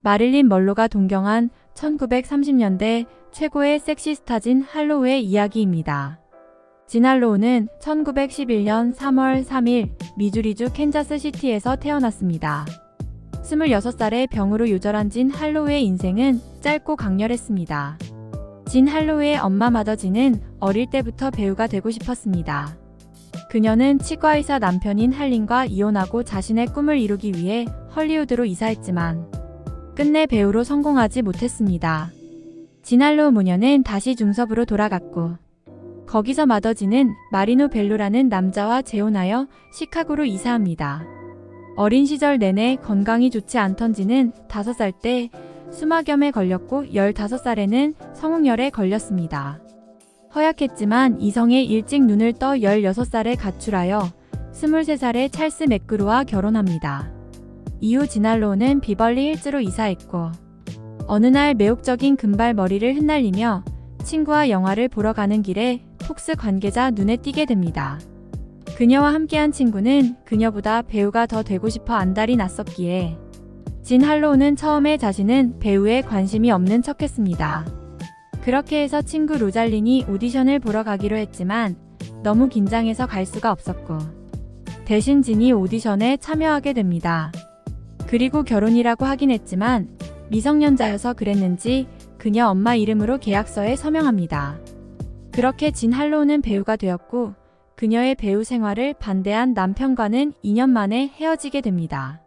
마릴린 먼로가 동경한 1930년대 최고의 섹시스타진 할로우의 이야기입니다. 진 할로우는 1911년 3월 3일 미주리주 캔자스시티에서 태어났습니다. 26살의 병으로 요절한 진 할로우의 인생은 짧고 강렬했습니다. 진 할로우의 엄마 마더진은 어릴 때부터 배우가 되고 싶었습니다. 그녀는 치과의사 남편인 할린과 이혼하고 자신의 꿈을 이루기 위해 헐리우드로 이사했지만 끝내 배우로 성공하지 못했습니다. 진 할로우 모녀는 다시 중섭으로 돌아갔고 거기서 마더진은 마리노 벨로라는 남자와 재혼하여 시카고로 이사합니다. 어린 시절 내내 건강이 좋지 않던 진은 5살 때 수막염에 걸렸고 15살에는 성홍열에 걸렸습니다. 허약했지만 이성에 일찍 눈을 떠 16살에 가출하여 23살에 찰스 맥그루와 결혼합니다. 이후 진 할로우는 비벌리 힐즈로 이사했고 어느 날 매혹적인 금발 머리를 흩날리며 친구와 영화를 보러 가는 길에 폭스 관계자 눈에 띄게 됩니다. 그녀와 함께한 친구는 그녀보다 배우가 더 되고 싶어 안달이 났었기에 진 할로우는 처음에 자신은 배우에 관심이 없는 척했습니다. 그렇게 해서 친구 로잘린이 오디션을 보러 가기로 했지만 너무 긴장해서 갈 수가 없었고 대신 진이 오디션에 참여하게 됩니다. 그리고 결혼이라고 하긴 했지만 미성년자여서 그랬는지 그녀 엄마 이름으로 계약서에 서명합니다. 그렇게 진 할로우는 배우가 되었고 그녀의 배우 생활을 반대한 남편과는 2년 만에 헤어지게 됩니다.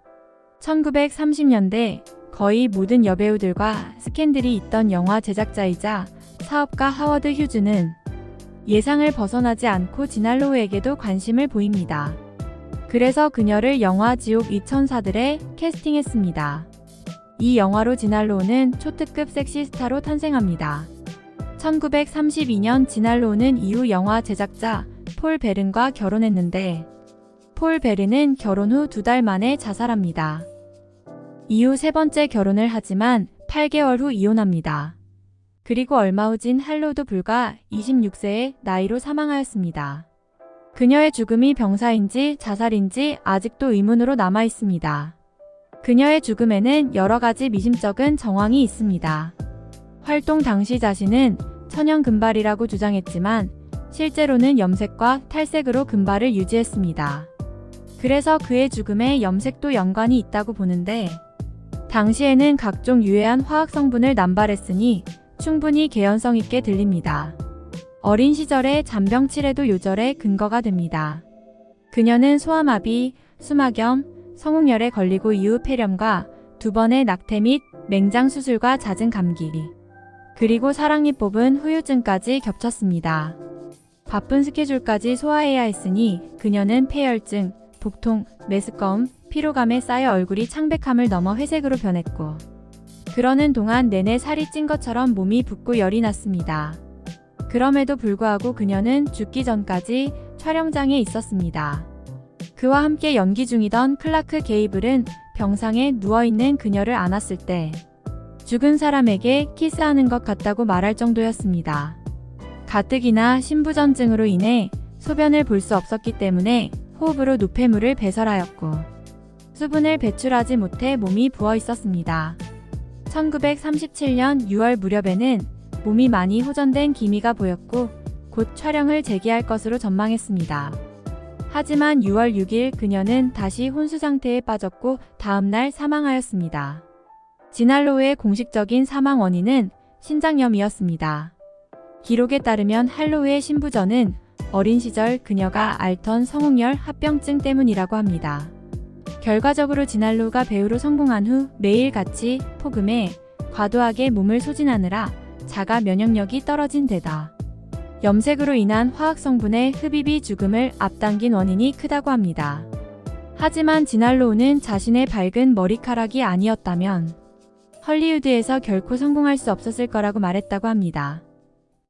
1930년대 거의 모든 여배우들과 스캔들이 있던 영화 제작자이자 사업가 하워드 휴즈는 예상을 벗어나지 않고 진 할로우에게도 관심을 보입니다. 그래서 그녀를 영화 지옥 2004들에 캐스팅했습니다. 이 영화로 진 할로우는 초특급 섹시스타로 탄생합니다. 1932년 진 할로우는 이후 영화 제작자 폴 베른과 결혼했는데 폴 베른은 결혼 후 2달 만에 자살합니다. 이후 세 번째 결혼을 하지만 8개월 후 이혼합니다. 그리고 얼마 후 진 할로우도 불과 26세의 나이로 사망하였습니다. 그녀의 죽음이 병사인지 자살인지 아직도 의문으로 남아 있습니다. 그녀의 죽음에는 여러 가지 미심쩍은 정황이 있습니다. 활동 당시 자신은 천연 금발이라고 주장했지만 실제로는 염색과 탈색으로 금발을 유지했습니다. 그래서 그의 죽음에 염색도 연관이 있다고 보는데 당시에는 각종 유해한 화학 성분을 남발했으니 충분히 개연성 있게 들립니다. 어린 시절의 잔병치레도 요절의 근거가 됩니다. 그녀는 소아마비, 수막염, 성홍열에 걸리고 이후 폐렴과 2번의 낙태 및 맹장 수술과 잦은 감기, 그리고 사랑니 뽑은 후유증까지 겹쳤습니다. 바쁜 스케줄까지 소화해야 했으니 그녀는 폐혈증, 복통, 메스꺼움, 피로감에 쌓여 얼굴이 창백함을 넘어 회색으로 변했고 그러는 동안 내내 살이 찐 것처럼 몸이 붓고 열이 났습니다. 그럼에도 불구하고 그녀는 죽기 전까지 촬영장에 있었습니다. 그와 함께 연기 중이던 클라크 게이블은 병상에 누워있는 그녀를 안았을 때 죽은 사람에게 키스하는 것 같다고 말할 정도였습니다. 가뜩이나 신부전증으로 인해 소변을 볼 수 없었기 때문에 호흡으로 노폐물을 배설하였고 수분을 배출하지 못해 몸이 부어 있었습니다. 1937년 6월 무렵에는 몸이 많이 호전된 기미가 보였고 곧 촬영을 재개할 것으로 전망했습니다. 하지만 6월 6일 그녀는 다시 혼수 상태에 빠졌고 다음날 사망하였습니다. 진 할로우의 공식적인 사망 원인은 신장염이었습니다. 기록에 따르면 할로우의 신부전은 어린 시절 그녀가 앓던 성홍열 합병증 때문이라고 합니다. 결과적으로 진 할로우가 배우로 성공한 후 매일같이 폭음에 과도하게 몸을 소진하느라 자가 면역력이 떨어진 데다 염색으로 인한 화학성분의 흡입이 죽음을 앞당긴 원인이 크다고 합니다. 하지만 진 할로우는 자신의 밝은 머리카락이 아니었다면 헐리우드에서 결코 성공할 수 없었을 거라고 말했다고 합니다.